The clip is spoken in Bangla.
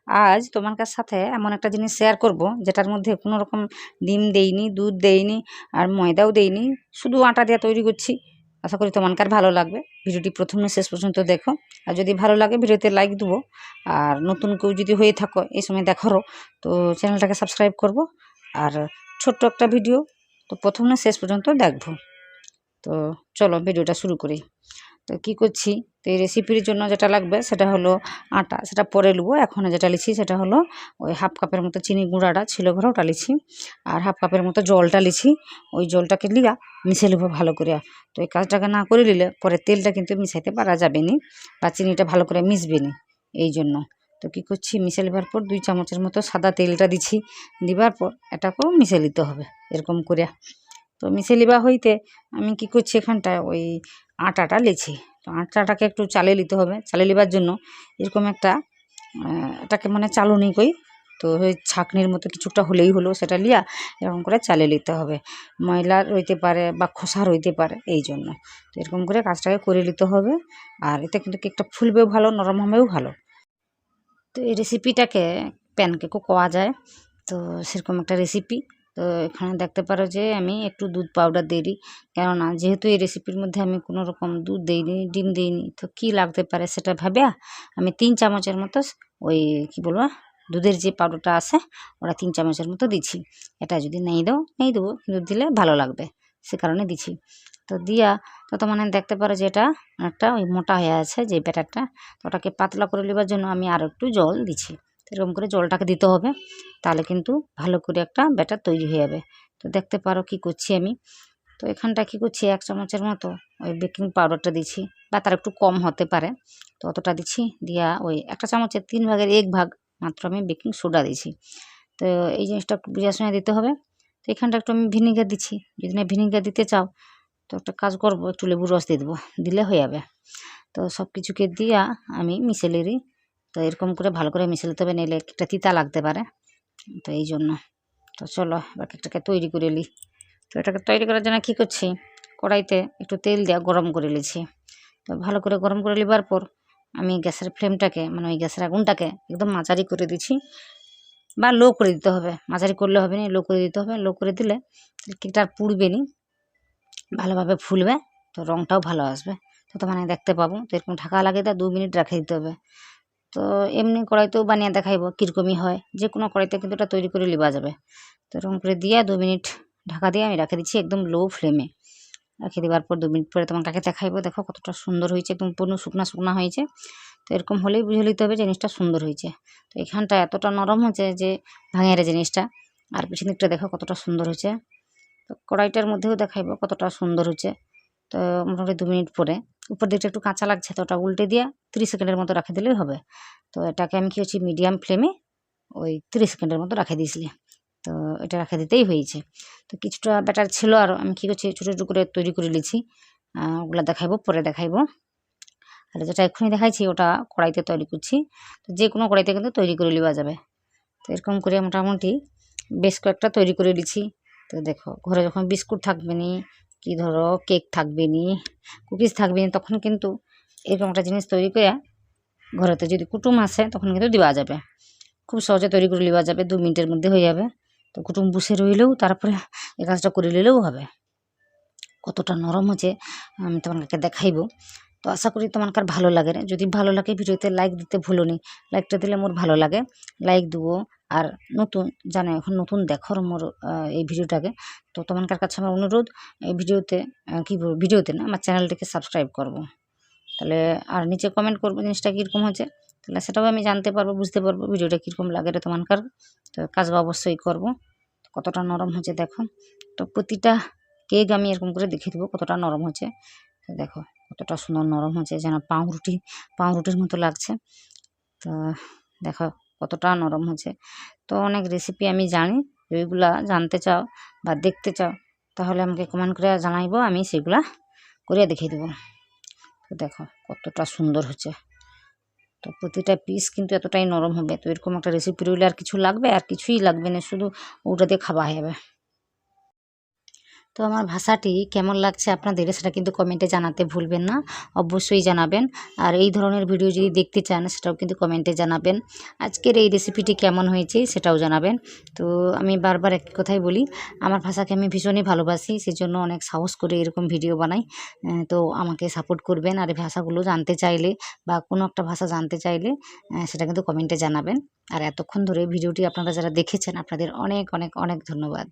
আজ তোমার সাথে এমন একটা জিনিস শেয়ার করব যেটার মধ্যে কোনো রকম ডিম দেইনি, দুধ দেইনি, আর ময়দাও দেইনি, শুধু আটা দিয়ে তৈরি করছি। আশা করি তোমার ভালো লাগবে। ভিডিওটি প্রথমে শেষ পর্যন্ত দেখো। আর যদি ভালো লাগে ভিডিওতে লাইক দেবো। আর নতুন কেউ যদি হয়ে থাকো এই সময় দেখারও, তো চ্যানেলটাকে সাবস্ক্রাইব করব। আর ছোট্ট একটা ভিডিও, তো প্রথমে শেষ পর্যন্ত দেখবো। তো চলো ভিডিওটা শুরু করি। তো কী করছি, তো এই রেসিপির জন্য যেটা লাগবে সেটা হলো আটা, সেটা পরে নেবো। এখন যেটা লিছি সেটা হলো ওই হাফ কাপের মতো চিনি গুঁড়াটা ছিল ঘরে, ওটা লিছি। আর হাফ কাপের মতো জলটা লিছি। ওই জলটাকে লিয়া মিশিয়ে নেবো ভালো করে। তো এই কাজটাকে না করে নিলে পরে তেলটা কিন্তু মিশাইতে পারা যাবে নি, বা চিনিটা ভালো করে মিশবে নি। এই জন্য তো কী করছি, মিশিয়ে নেবার পর 2 চামচের মতো সাদা তেলটা দিছি। দিবার পর এটাকেও মিশিয়ে নিতে হবে এরকম করে। তো মিশিয়ে লিবা হইতে আমি কি করছি, এখানটায় ওই আটাটা লেছি। তো আটাটাকে একটু চালিয়ে নিতে হবে। চালিয়ে লিবার জন্য এরকম একটা এটাকে মানে চালুনি কই, তো ওই ছাঁকনির মতো কিছুটা হলেই হলো, সেটা লিয়া এরকম করে চালিয়ে নিতে হবে। ময়লা রইতে পারে বা খোসা রইতে পারে, এই জন্য তো এরকম করে কাজটাকে করে নিতে হবে। আর এতে কিন্তু কেকটা ফুলবেও ভালো, নরম হবেও ভালো। তো এই রেসিপিটাকে প্যানকেকও কোয়া যায়, তো সেরকম একটা রেসিপি। তো এখানে দেখতে পারো যে আমি একটু দুধ পাউডার দিয়ে দিই, কেননা যেহেতু এই রেসিপির মধ্যে আমি কোনো রকম দুধ দিইনি, ডিম দিইনি, তো কী লাগতে পারে সেটা ভাবে আমি 3 চামচের মতো ওই কী বলবো দুধের যে পাউডারটা আছে ওটা 3 চামচের মতো দিচ্ছি। এটা যদি নেই দাও নেই দেবো, কিন্তু দিলে ভালো লাগবে, সে কারণে দিচ্ছি। তো দিয়া তো মানে দেখতে পারো যে এটা একটা ওই মোটা হয়ে আছে যে ব্যাটারটা, তো ওটাকে পাতলা করে নেবার জন্য আমি আরও একটু জল দিচ্ছি। এরকম করে জলটাকে দিতে হবে, তাহলে কিন্তু ভালো করে একটা ব্যাটার তৈরি হয়ে যাবে। তো দেখতে পারো কি করছি আমি। তো এখানটা কি করছি, 1 চামচের মতো ওই বেকিং পাউডারটা দিচ্ছি, বা তার একটু কম হতে পারে, তো অতটা দিচ্ছি। দিয়া ওই 1 চামচের 3 ভাগের 1 ভাগ মাত্র আমি বেকিং সোডা দিচ্ছি। তো এই জিনিসটা একটু বুঝে শুনে দিতে হবে। তো এখানটা একটু আমি ভিনিগার দিচ্ছি। যদি না ভিনিগার দিতে চাও তো একটা কাজ করবো, একটু লেবুর রস দিয়ে দেবো, দিলে হয়ে যাবে। তো সব কিছুকে দিয়া আমি মিশিয়ে নিই। তো এরকম করে ভালো করে মিশিয়ে নিতে হবে, নিলে একটা তিতা লাগতে পারে, তো এই জন্য। তো চলো এবার কেকটাকে তৈরি করে নিই। তো এটাকে তৈরি করার জন্য কী করছি, কড়াইতে একটু তেল দিয়ে গরম করে নিয়েছি। তো ভালো করে গরম করে নেবার পর আমি গ্যাসের ফ্লেমটাকে মানে ওই গ্যাসের আগুনটাকে একদম মাঝারি করে দিচ্ছি, বা লো করে দিতে হবে। মাঝারি করলে হবে না, লো করে দিতে হবে। লো করে দিলে কেকটা আর পুড়বে নি, ভালোভাবে ফুলবে, তো রঙটাও ভালো আসবে। তো মানে দেখতে পাবো। তো এরকম ঢাকা লাগিয়ে দেয় 2 মিনিট রেখে দিতে হবে। তো এমনি কড়াইতেও বানিয়ে দেখাইবো কীরকমই হয়, যে কোনো কড়াইতে কিন্তু এটা তৈরি করে নেওয়া যাবে। তো এরকম করে দিয়ে 2 মিনিট ঢাকা দিয়ে আমি রেখে দিচ্ছি একদম লো ফ্লেমে। রেখে দেওয়ার পর 2 মিনিট পরে তোমাকে দেখাইবো। দেখো কতটা সুন্দর হয়েছে, একদম পুরো শুকনা শুকনা হয়েছে। তো এরকম হলেই বুঝে নিতে হবে জিনিসটা সুন্দর হয়েছে। তো এখানটা এতটা নরম হয়েছে যে ভাঙের জিনিসটা। আর পিছন দিকটা দেখো কতটা সুন্দর হয়েছে। তো কড়াইটার মধ্যেও দেখাইবো কতটা সুন্দর হচ্ছে। তো মোটামুটি 2 মিনিট পরে উপর দিকটা একটু কাঁচা লাগছে, তো ওটা উল্টে দিয়ে 30 সেকেন্ডের মতো রাখে দিলেই হবে। তো এটাকে আমি কী করছি, মিডিয়াম ফ্লেমে ওই 30 সেকেন্ডের মতো রাখে দিয়েছিলি। তো এটা রাখে দিতেই হয়েছে। তো কিছুটা ব্যাটার ছিল, আর আমি কী করছি ছোটো ছোটো করে তৈরি করে নিয়েছি। ওগুলো দেখাইবো, পরে দেখাইবো। আর যেটা এক্ষুনি দেখাইছি ওটা কড়াইতে তৈরি করছি। তো যে কোনো কড়াইতে কিন্তু তৈরি করে নেওয়া যাবে। তো এরকম করে মোটামুটি বেশ কয়েকটা তৈরি করে দিচ্ছি। তো দেখো ঘরে যখন বিস্কুট থাকবে নি, কি ধরো কেক থাকবে নি, কুকিজ থাকবে নি, তখন কিন্তু এরকম একটা জিনিস তৈরি করে ঘরেতে যদি কুটুম আসে তখন কিন্তু দেওয়া যাবে। খুব সহজে তৈরি করে নেওয়া যাবে, 2 মিনিটের মধ্যে হয়ে যাবে। তো কুটুম বসে রইলেও তারপরে এই কাজটা করে নিলেও হবে। কতটা নরম হচ্ছে আমি তোমাকে দেখাইবো। তো আশা করি তোমার ভালো লাগে। যদি ভালো লাগে ভিডিওতে লাইক দিতে ভুলো নি, লাইকটা দিলে মোর ভালো লাগে, লাইক দেবো। আর নতুন জানো এখন নতুন দেখো মোর এই ভিডিওটাকে, তো তোমার কাছে আমার অনুরোধ এই ভিডিওতে কী বলবো, ভিডিওতে না আমার চ্যানেলটিকে সাবস্ক্রাইব করবো। তাহলে আর নিচে কমেন্ট করবো জিনিসটা কীরকম হচ্ছে, তাহলে সেটাও আমি জানতে পারবো, বুঝতে পারবো ভিডিওটা কীরকম লাগে রে তোমার। তো কাজও অবশ্যই করবো। কতটা নরম হচ্ছে দেখো। তো প্রতিটা কেক আমি এরকম করে দেখিয়ে দেবো কতটা নরম হচ্ছে। তো দেখো কতটা সুন্দর নরম হচ্ছে, যেন পাউরুটির মতো লাগছে। তো দেখো কতটা নরম হচ্ছে। তো অনেক রেসিপি আমি জানি, ওইগুলা জানতে চাও বা দেখতে চাও তাহলে আমাকে কমেন্ট করে জানাইবো, আমি সেগুলা করে দেখিয়ে দেবো। তো দেখো কতটা সুন্দর হচ্ছে। তো প্রতিটা পিস কিন্তু এতটাই নরম হবে। তো এরকম একটা রেসিপি রইলে আর কিছু লাগবে, আর কিছুই লাগবে না, শুধু ওটা দিয়ে খাওয়া হয়ে যাবে। তো আমার ভাষাটি কেমন লাগছে আপনাদের সেটা কিন্তু কমেন্টে জানাতে ভুলবেন না, অবশ্যই জানাবেন। আর এই ধরনের ভিডিও যদি দেখতে চান সেটাও কিন্তু কমেন্টে জানাবেন। আজকের এই রেসিপিটি কেমন হয়েছে সেটাও জানাবেন। তো আমি বারবার একই কথাই বলি, আমার ভাষাকে আমি ভীষণই ভালোবাসি, সেজন্য অনেক সাহস করে এরকম ভিডিও বানাই। তো আমাকে সাপোর্ট করবেন, আর এই ভাষাগুলো জানতে চাইলে বা কোনো একটা ভাষা জানতে চাইলে সেটা কিন্তু কমেন্টে জানাবেন। আর এতক্ষণ ধরে ভিডিওটি আপনারা যারা দেখেছেন আপনাদের অনেক অনেক অনেক ধন্যবাদ।